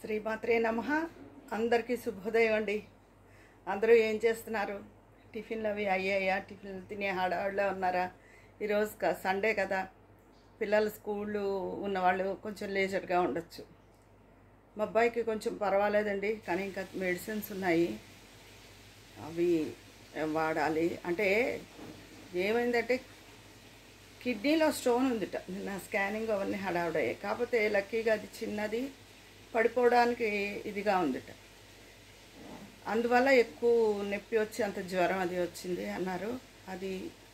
శ్రీమాత్రే నమః. అందరికీ శుభోదయం అండి. అందరూ ఏం చేస్తున్నారు? టిఫిన్లు అవి అయ్యాయా? టిఫిన్లు తినే హడావిడిలో ఉన్నారా? ఈరోజు సండే కదా, పిల్లలు స్కూళ్ళు ఉన్నవాళ్ళు కొంచెం లేజర్గా ఉండొచ్చు. మా అబ్బాయికి కొంచెం పర్వాలేదండి, కానీ ఇంకా మెడిసిన్స్ ఉన్నాయి, అవి వాడాలి. అంటే ఏమైందంటే కిడ్నీలో స్టోన్ ఉందిట. నిన్న స్కానింగ్ అవన్నీ హడావుడయ్యాయి. కాకపోతే లక్కీగా అది చిన్నది, పడిపోవడానికి ఇదిగా ఉందిట. అందువల్ల ఎక్కువ నొప్పి వచ్చి అంత జ్వరం అది వచ్చింది అన్నారు. అది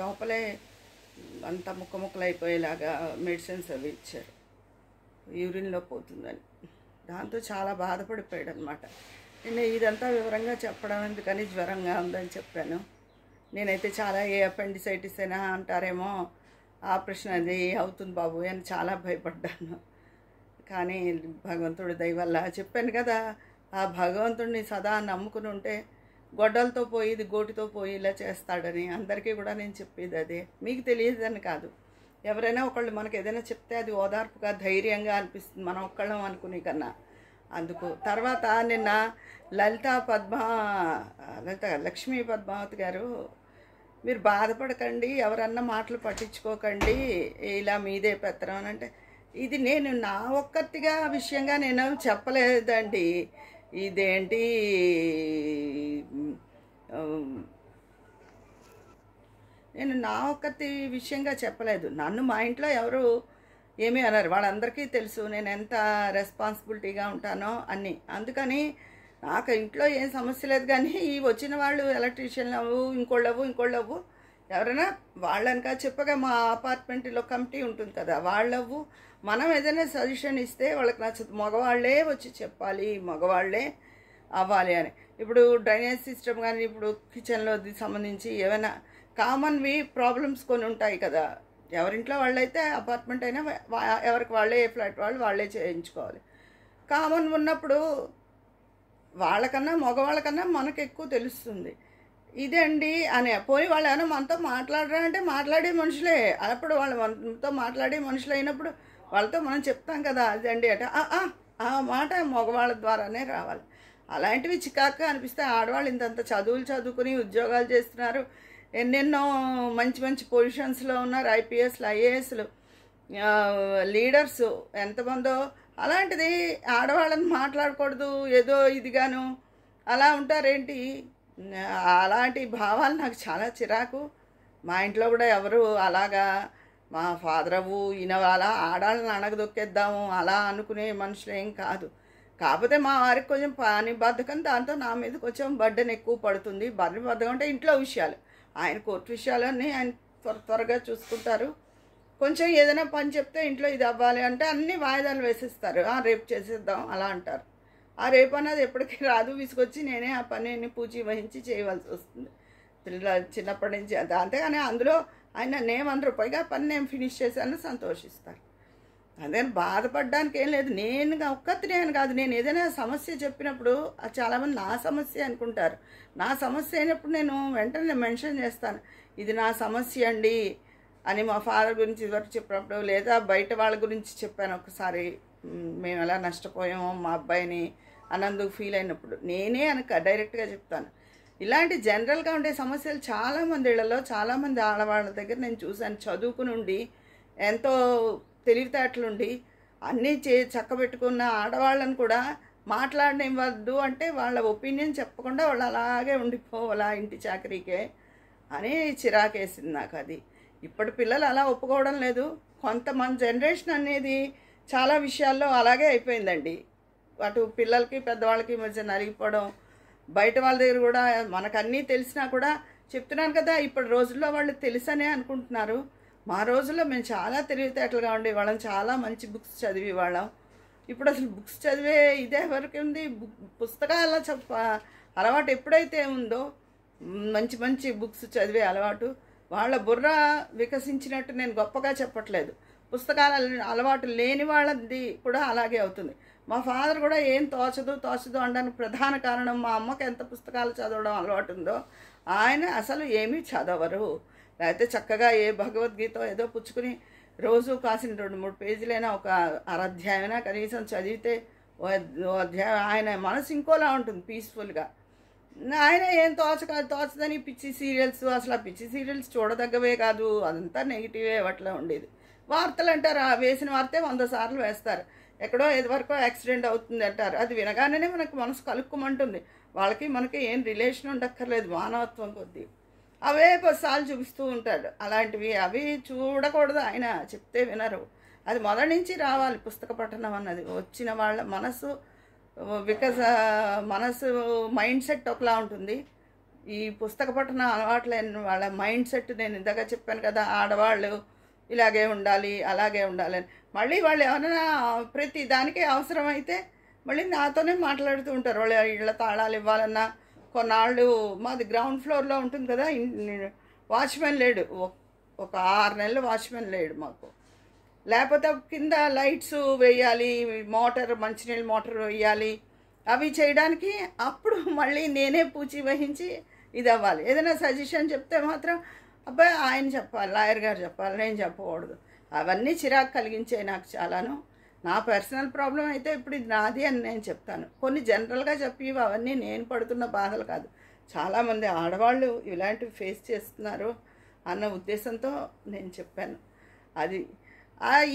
లోపలే అంత ముక్కలు అయిపోయేలాగా మెడిసిన్స్ అవి ఇచ్చారు, యూరిన్లో పోతుందని. దాంతో చాలా బాధపడిపోయాడు అనమాట. నేను ఇదంతా వివరంగా చెప్పడం ఎందుకని జ్వరంగా ఉందని చెప్పాను. నేనైతే చాలా ఏ అపెండిసైటిస్ అయినా అంటారేమో, ఆపరేషన్ అది అవుతుంది బాబు అని చాలా భయపడ్డాను. కానీ భగవంతుడి దయ వల్ల చెప్పాను కదా, ఆ భగవంతుడిని సదా నమ్ముకుని ఉంటే గొడ్డలతో పోయి ఇది గోటితో పోయి ఇలా చేస్తాడని అందరికీ కూడా నేను చెప్పేది అదే. మీకు తెలియదని కాదు, ఎవరైనా ఒకళ్ళు మనకు ఏదైనా చెప్తే అది ఓదార్పుగా ధైర్యంగా అనిపిస్తుంది, మనం ఒక్కళ్ళం అనుకునే కన్నా. అందుకు తర్వాత నిన్న లక్ష్మీ పద్మావతి గారు, మీరు బాధపడకండి, ఎవరన్నా మాటలు పట్టించుకోకండి, ఇలా మీదే పెత్తనం అని అంటే, ఇది నేను నా ఒక్కటిగా విషయంగా నేను చెప్పలేదండి. ఇదేంటి నేను నా ఒక్కటి విషయంగా చెప్పలేదు. నన్ను మా ఇంట్లో ఎవరు ఏమీ అన్నారు, వాళ్ళందరికీ తెలుసు నేను ఎంత రెస్పాన్సిబిలిటీగా ఉంటానో అన్నీ. అందుకని నాకు ఇంట్లో ఏం సమస్య లేదు. కానీ ఈ వచ్చిన వాళ్ళు ఎలక్ట్రీషియన్లు అవ్వు, ఇంకోళ్ళవు ఎవరైనా వాళ్ళనికా చెప్పగా, మా అపార్ట్మెంట్లో కమిటీ ఉంటుంది కదా, వాళ్ళవు మనం ఏదైనా సజెషన్ ఇస్తే వాళ్ళకి నచ్చదు. మగవాళ్ళే వచ్చి చెప్పాలి, మగవాళ్ళే అవ్వాలి అని. ఇప్పుడు డ్రైనేజ్ సిస్టమ్ కానీ, ఇప్పుడు కిచెన్లో సంబంధించి ఏమైనా కామన్వి ప్రాబ్లమ్స్ కొన్ని ఉంటాయి కదా, ఎవరింట్లో వాళ్ళైతే అపార్ట్మెంట్ అయినా ఎవరికి వాళ్ళే, ఏ ఫ్లాట్ వాళ్ళే చేయించుకోవాలి. కామన్ ఉన్నప్పుడు వాళ్ళకన్నా మగవాళ్ళకన్నా మనకు ఎక్కువ తెలుస్తుంది. ఇదండి అని పోయి వాళ్ళు ఏమైనా మనతో మాట్లాడరా అంటే మాట్లాడే మనుషులే. అప్పుడు వాళ్ళు మనతో మాట్లాడే మనుషులు అయినప్పుడు వాళ్ళతో మనం చెప్తాం కదా, అదండి అంటే ఆ మాట మగవాళ్ళ ద్వారానే రావాలి. అలాంటివి చికాకుగా అనిపిస్తే, ఆడవాళ్ళు ఇంతంత చదువులు చదువుకుని ఉద్యోగాలు చేస్తున్నారు, ఎన్నెన్నో మంచి మంచి పొజిషన్స్లో ఉన్నారు, ఐపీఎస్లు ఐఏఎస్లు లీడర్స్ ఎంతమందో. అలాంటిది ఆడవాళ్ళని మాట్లాడకూడదు, ఏదో ఇదిగాను అలా ఉంటారేంటి? అలాంటి భావాలు నాకు చాలా చిరాకు. మా ఇంట్లో కూడా ఎవరు అలాగా, మా ఫాదర్ ఈయన అలా ఆడాలని అణగదొక్కేద్దాము అలా అనుకునే మనుషులు ఏం కాదు. కాకపోతే మా వారికి కొంచెం పని బద్ధకం, దాంతో నా మీద కొంచెం బర్డెన్ ఎక్కువ పడుతుంది. బద్ధకం అంటే ఇంట్లో విషయాలు, ఆయన కోర్టు విషయాలన్నీ ఆయన త్వరగా చూసుకుంటారు. కొంచెం ఏదైనా పని చెప్తే ఇంట్లో ఇది అవ్వాలి అంటే అన్ని వాయిదాలు వేసేస్తారు. రేపు చేసేద్దాం అలా అంటారు. ఆ రేపు అన్నది ఎప్పటికీ రాదు. విసుకొచ్చి నేనే ఆ పనిని పూచి వహించి చేయవలసి వస్తుంది చిన్నప్పటి నుంచి. అంతేగాని అందులో ఆయన నేమనరు. పైగా పని నేను ఫినిష్ చేశాను సంతోషిస్తారు. అదే బాధపడడానికి ఏం లేదు. నేను ఒక్కతినే అని కాదు, నేను ఏదైనా సమస్య చెప్పినప్పుడు చాలామంది నా సమస్య అనుకుంటారు. నా సమస్య అయినప్పుడు నేను వెంటనే మెన్షన్ చేస్తాను, ఇది నా సమస్య అండి అని. మా ఫాదర్ గురించి ఇదివరకు చెప్పినప్పుడు, లేదా బయట వాళ్ళ గురించి చెప్పాను ఒకసారి, మేము ఎలా నష్టపోయామో మా అబ్బాయిని అన్నందుకు ఫీల్ అయినప్పుడు నేనే డైరెక్ట్గా చెప్తాను. ఇలాంటి జనరల్గా ఉండే సమస్యలు చాలామంది ఇళ్లలో, చాలామంది ఆడవాళ్ళ దగ్గర నేను చూశాను. చదువుకుని ఉండి, ఎంతో తెలివితేటలుండి, అన్నీ చక్కబెట్టుకున్న ఆడవాళ్ళని కూడా మాట్లాడనివ్వద్దు అంటే వాళ్ళ ఒపీనియన్ చెప్పకుండా వాళ్ళు అలాగే ఉండిపోవాలా ఇంటి చాకరీకే అని చిరాకేసింది నాకు. అది ఇప్పటి పిల్లలు అలా ఒప్పుకోవడం లేదు. కొంతమంది జనరేషన్ అనేది చాలా విషయాల్లో అలాగే అయిపోయిందండి. అటు పిల్లలకి పెద్దవాళ్ళకి మధ్య నలిగిపోవడం, బయట వాళ్ళ దగ్గర కూడా మనకు అన్నీ తెలిసినా కూడా చెప్తున్నాను కదా, ఇప్పటి రోజుల్లో వాళ్ళు తెలుసనే అనుకుంటున్నారు. మా రోజుల్లో మేము చాలా తెలివితేటలుగా ఉండేవాళ్ళం, చాలా మంచి బుక్స్ చదివేవాళ్ళం. ఇప్పుడు అసలు బుక్స్ చదివే ఇదే వరకు ఉంది. పుస్తకాల అలవాటు ఎప్పుడైతే ఉందో, మంచి మంచి బుక్స్ చదివే అలవాటు, వాళ్ళ బుర్ర వికసించినట్టు నేను గొప్పగా చెప్పట్లేదు. పుస్తకాల అలవాటు లేని వాళ్ళది కూడా అలాగే అవుతుంది. మా ఫాదర్ కూడా ఏం తోచదు అనడానికి ప్రధాన కారణం, మా అమ్మకి ఎంత పుస్తకాలు చదవడం అలవాటు ఉందో ఆయన అసలు ఏమీ చదవరు. లేకపోతే చక్కగా ఏ భగవద్గీత ఏదో పుచ్చుకుని రోజు కాసిన 2-3 పేజీలైనా ఒక అధ్యాయమైనా కనీసం చదివితే ఆయన మనసు ఇంకోలా ఉంటుంది పీస్ఫుల్గా. ఆయన ఏం తోచదని పిచ్చి సీరియల్స్, అసలు ఆ పిచ్చి సీరియల్స్ చూడదగ్గవే కాదు, అదంతా నెగిటివే అట్లా ఉండేది. వార్తలు అంటారు, వేసిన వార్తే 100 సార్లు వేస్తారు. ఎక్కడో వరకో యాక్సిడెంట్ అవుతుంది అంటారు, అది వినగానే మనకు మనసు కలుక్కుమంటుంది. వాళ్ళకి మనకి ఏం రిలేషన్ ఉండక్కర్లేదు, మానవత్వం కొద్దీ అవే 10 సార్లు చూపిస్తూ ఉంటాడు. అలాంటివి అవి చూడకూడదు, ఆయన చెప్తే వినరు. అది మొదటి నుంచి రావాలి పుస్తక పఠనం అన్నది. వచ్చిన వాళ్ళ మనసు మనసు మైండ్ సెట్ ఒకలా ఉంటుంది. ఈ పుస్తక పఠనం అలవాట్లేని వాళ్ళ మైండ్ సెట్, నేను ఇందాక చెప్పాను కదా, ఆడవాళ్ళు ఇలాగే ఉండాలి అలాగే ఉండాలని. మళ్ళీ వాళ్ళు ఏమైనా ప్రతి దానికి అవసరమైతే మళ్ళీ నాతోనే మాట్లాడుతూ ఉంటారు. వాళ్ళు ఇళ్ళ తాళాలు ఇవ్వాలన్నా, కొన్నాళ్ళు మాది గ్రౌండ్ ఫ్లోర్లో ఉంటుంది కదా, వాచ్మెన్ లేడు, ఒక 6 నెలలు వాచ్మెన్ లేడు మాకు. లేకపోతే కింద లైట్స్ వేయాలి, మోటార్ మంచినీళ్ళ మోటార్ వేయాలి, అవి చేయడానికి అప్పుడు మళ్ళీ నేనే పూచి వహించి ఇది అవ్వాలి. ఏదైనా సజెషన్ చెప్తే మాత్రం అబ్బాయి ఆయన చెప్పాలి, లాయర్ గారు చెప్పాలి, నేను చెప్పకూడదు. అవన్నీ చిరాకు కలిగించాయి నాకు చాలాను. నా పర్సనల్ ప్రాబ్లం అయితే ఇప్పుడు ఇది నాది అని నేను చెప్తాను. కొన్ని జనరల్గా చెప్పి అవన్నీ నేను పడుతున్న బాధలు కాదు, చాలామంది ఆడవాళ్ళు ఇలాంటివి ఫేస్ చేస్తున్నారు అన్న ఉద్దేశంతో నేను చెప్పాను. అది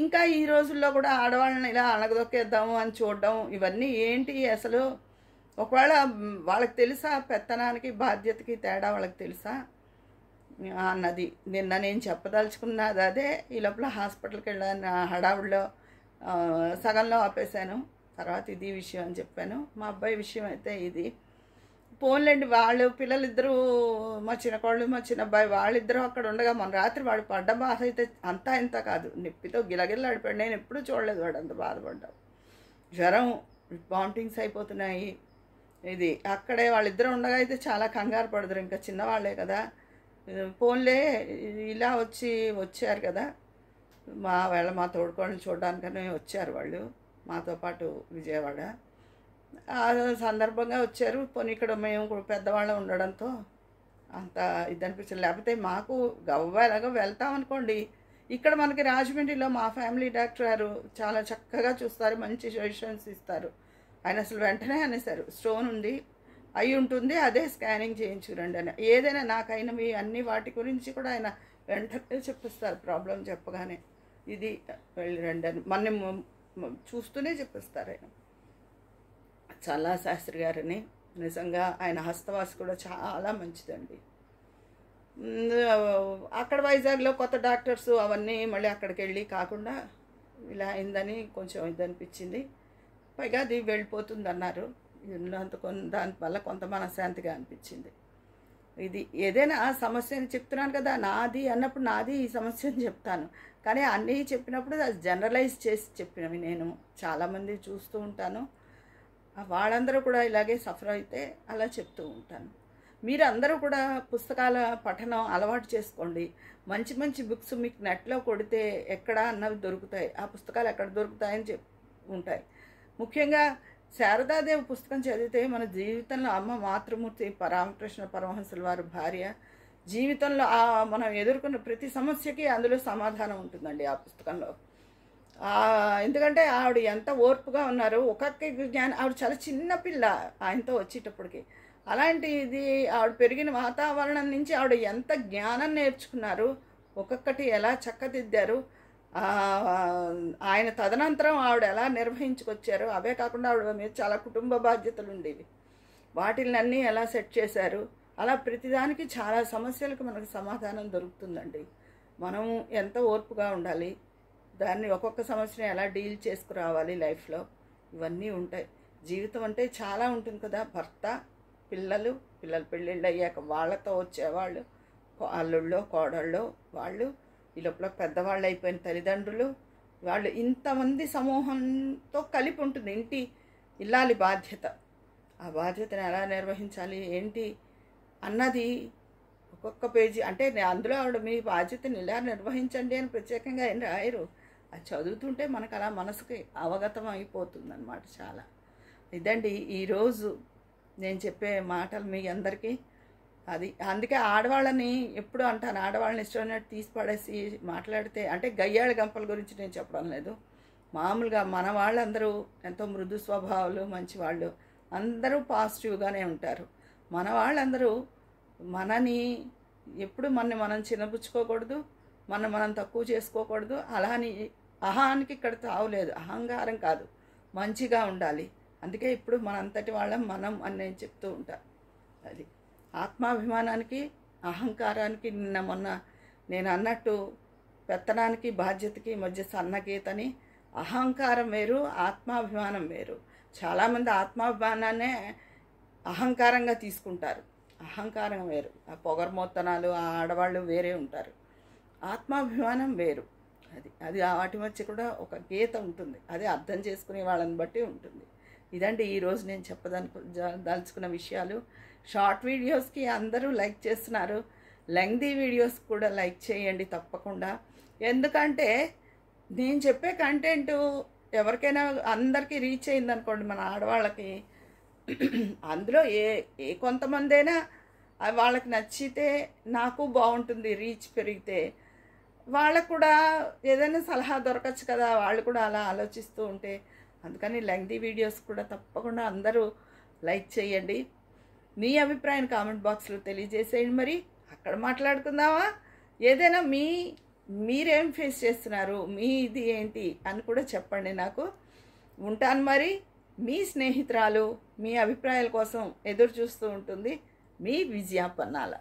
ఇంకా ఈ రోజుల్లో కూడా ఆడవాళ్ళని ఇలా అణగదొక్కేద్దాము అని చూడడం, ఇవన్నీ ఏంటి అసలు? ఒకవేళ వాళ్ళకి తెలుసా పెత్తనానికి బాధ్యతకి తేడా వాళ్ళకి తెలుసా అన్నది నిన్న నేను చెప్పదలుచుకున్నది అదే. ఈ లోపల హాస్పిటల్కి వెళ్ళాను, హడావుడిలో సగంలో ఆపేశాను. తర్వాత ఇది విషయం అని చెప్పాను. మా అబ్బాయి విషయం అయితే ఇది. పోన్లేండి, వాళ్ళు పిల్లలిద్దరూ, మా చిన్నకోళ్ళు మా చిన్నబ్బాయి వాళ్ళిద్దరూ అక్కడ ఉండగా మన రాత్రి వాడు పడ్డ బాధ అయితే అంతా ఇంత కాదు, నొప్పితో గిలగిల్లాడిపోయాడు. నేను ఎప్పుడూ చూడలేదు వాడు అంత బాధపడ్డాడు. జ్వరం, వామిటింగ్స్ అయిపోతున్నాయి. ఇది అక్కడే వాళ్ళిద్దరూ ఉండగా అయితే చాలా కంగారు పడదురు, ఇంకా చిన్నవాళ్ళే కదా. పోన్లే ఇలా వచ్చారు కదా, మా తోడుకోళ్ళని చూడడానికనే వచ్చారు వాళ్ళు మాతో పాటు విజయవాడ. ఆ సందర్భంగా వచ్చారు. పోనీ ఇక్కడ మేము పెద్దవాళ్ళం ఉండడంతో అంత ఇది అనిపించలేదు. లేకపోతే మాకు ఎలాగో వెళ్తామనుకోండి, ఇక్కడ మనకి రాజమండ్రిలో మా ఫ్యామిలీ డాక్టర్ గారు చాలా చక్కగా చూస్తారు, మంచి సజెషన్స్ ఇస్తారు. ఆయన అసలు వెంటనే అనేసారు, స్టోన్ ఉంది, అయి ఉంటుంది, అదే స్కానింగ్ చేయించుకురండి అని. ఏదైనా నాకైనవి అన్ని వాటి గురించి కూడా ఆయన వెంటనే చెప్పిస్తారు, ప్రాబ్లం చెప్పగానే ఇది వెళ్ళి రండి అని మన చూస్తూనే చెప్పిస్తారు. ఆయన చాలా శాస్త్రి గారిని నిజంగా ఆయన హస్తవాసి కూడా చాలా మంచిదండి. అక్కడ వైజాగ్లో కొత్త డాక్టర్స్ అవన్నీ మళ్ళీ అక్కడికి వెళ్ళి కాకుండా ఇలా అయిందని కొంచెం ఇది అనిపించింది. పైగా అది వెళ్ళిపోతుంది అన్నారు, దానివల్ల కొంత మనశ్శాంతిగా అనిపించింది. ఇది ఏదైనా సమస్యని చెప్తున్నాను కదా, నాది అన్నప్పుడు నాది ఈ సమస్యని చెప్తాను. కానీ అన్నీ చెప్పినప్పుడు అది జనరలైజ్ చేసి చెప్పినవి నేను చాలామంది చూస్తూ ఉంటాను. వాళ్ళందరూ కూడా ఇలాగే సఫర్ అయితే అలా చెప్తూ ఉంటాను. మీరందరూ కూడా పుస్తకాల పఠనం అలవాటు చేసుకోండి. మంచి మంచి బుక్స్ మీకు నెట్లో కొడితే ఎక్కడ అన్నవి దొరుకుతాయి. ఆ పుస్తకాలు ఎక్కడ దొరుకుతాయని ఉంటాయి. ముఖ్యంగా శారదాదేవి పుస్తకం చదివితే మన జీవితంలో అమ్మ మాతృమూర్తి రామకృష్ణ పరమహంసుల వారి భార్య జీవితంలో మనం ఎదుర్కొన్న ప్రతి సమస్యకి అందులో సమాధానం ఉంటుందండి ఆ పుస్తకంలో. ఎందుకంటే ఆవిడ ఎంత ఓర్పుగా ఉన్నారు, ఒక్కొక్క జ్ఞానం. ఆవిడ చాలా చిన్న పిల్ల ఆయనతో వచ్చేటప్పటికి. అలాంటిది ఆవిడ పెరిగిన వాతావరణం నుంచి ఆవిడ ఎంత జ్ఞానం నేర్చుకున్నారు, ఒక్కొక్కటి ఎలా చక్కదిద్దారు, ఆయన తదనంతరం ఆవిడ ఎలా నిర్వహించుకొచ్చారు. అవే కాకుండా ఆవిడ మీద చాలా కుటుంబ బాధ్యతలు ఉండేవి, వాటిలన్నీ ఎలా సెట్ చేశారు. అలా ప్రతిదానికి చాలా సమస్యలకు మనకు సమాధానం దొరుకుతుందండి. మనం ఎంత ఓర్పుగా ఉండాలి, దాన్ని ఒక్కొక్క సమస్యను ఎలా డీల్ చేసుకురావాలి లైఫ్లో, ఇవన్నీ ఉంటాయి. జీవితం అంటే చాలా ఉంటుంది కదా. భర్త, పిల్లలు పెళ్ళిళ్ళు అయ్యాక వాళ్ళతో వచ్చేవాళ్ళు, అల్లుళ్ళో కోడళ్ళో వాళ్ళు, ఈ లోపల పెద్దవాళ్ళు అయిపోయిన తల్లిదండ్రులు, వాళ్ళు ఇంతమంది సమూహంతో కలిపి ఉంటుంది ఇంటి ఇల్లాలి బాధ్యత. ఆ బాధ్యతను ఎలా నిర్వహించాలి ఏంటి అన్నది ఒక్కొక్క పేజీ. అంటే అందులో ఆవిడ మీ బాధ్యతను ఇలా నిర్వహించండి అని ప్రత్యేకంగా ఏం రాయరు. అది చదువుతుంటే మనకు అలా మనసుకి అవగతం అయిపోతుంది అన్నమాట. చాలా ఇదండి ఈరోజు నేను చెప్పే మాటలు మీ అందరికీ. అది అందుకే ఆడవాళ్ళని ఎప్పుడు అంటాను, ఆడవాళ్ళని ఇష్టమైనట్టు తీసి పడేసి మాట్లాడితే, అంటే గయ్యాళి గంపల గురించి నేను చెప్పడం లేదు, మామూలుగా మన వాళ్ళందరూ ఎంతో మృదు స్వభావాలు, మంచివాళ్ళు, అందరూ పాజిటివ్గానే ఉంటారు. మన వాళ్ళందరూ మనని ఎప్పుడు మనం చిన్నపుచ్చుకోకూడదు, మనం తక్కువ చేసుకోకూడదు. అలాని అహానికి ఇక్కడ తావులేదు. అహంకారం కాదు, మంచిగా ఉండాలి. అందుకే ఇప్పుడు మనంతటి వాళ్ళం మనం అని నేను చెప్తూ ఉంటాను. అది ఆత్మాభిమానానికి, అహంకారానికి మొన్న నేను అన్నట్టు పెత్తనానికి బాధ్యతకి మధ్య సన్నగీతని. అహంకారం వేరు, ఆత్మాభిమానం వేరు. చాలామంది ఆత్మాభిమానాన్నే అహంకారంగా తీసుకుంటారు. అహంకారం వేరు. ఆ పొగర్మోత్తనాలు, ఆ ఆడవాళ్ళు వేరే ఉంటారు. ఆత్మాభిమానం వేరు. అది వాటి మధ్య కూడా ఒక గీత ఉంటుంది. అది అర్థం చేసుకునే వాళ్ళని బట్టి ఉంటుంది. ఇదండి ఈరోజు నేను దలుచుకున్న విషయాలు. షార్ట్ వీడియోస్కి అందరూ లైక్ చేస్తున్నారు. లెంగ్దీ వీడియోస్ కూడా లైక్ చేయండి తప్పకుండా. ఎందుకంటే నేను చెప్పే కంటెంట్ ఎవరికైనా అందరికీ రీచ్ అయిందనుకోండి, మన ఆడవాళ్ళకి, అందులో ఏ కొంతమందైనా వాళ్ళకి నచ్చితే నాకు బాగుంటుంది. రీచ్ పెరిగితే వాళ్ళకు కూడా ఏదైనా సలహా దొరకచ్చు కదా, వాళ్ళు కూడా అలా ఆలోచిస్తూ ఉంటే. అందుకని లెంగ్దీ వీడియోస్ కూడా తప్పకుండా అందరూ లైక్ చేయండి. మీ అభిప్రాయం కామెంట్ బాక్స్లో తెలియజేసేయండి. మరి అక్కడ మాట్లాడుకుందామా? ఏదైనా మీరేం ఫేస్ చేస్తున్నారు, మీ ఇది ఏంటి అని కూడా చెప్పండి నాకు. ఉంటాను మరి. మీ స్నేహితురాలు మీ అభిప్రాయాల కోసం ఎదురు చూస్తూ ఉంటుంది. మీ విజయ పన్నాల.